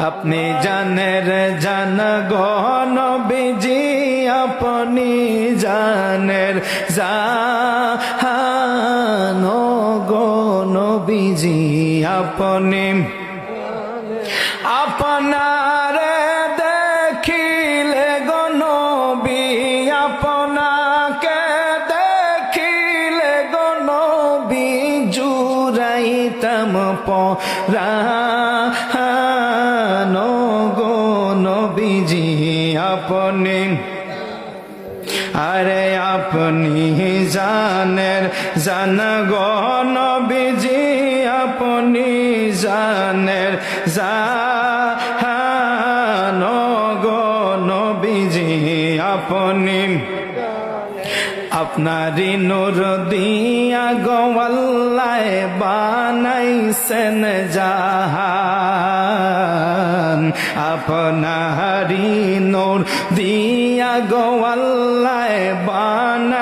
আপনি জানের জান গো নবীজি, আপনি জানের জান গো নবীজি, আপনি আপনারে দেখিলে গো নবী, আপনাকে দেখিলে গো নবী, জুড়াইতাম পরাণ গো নবীজি, আপনি আরে আপনি জানের জান গো নবীজি, আপনি জানের জান গো নবীজি, আপনি আপনারি নূর দিয়া গো আল্লাহ বানাইছেন জাহান, আপনারি নূর দিয়া গো আল্লাহ বানাই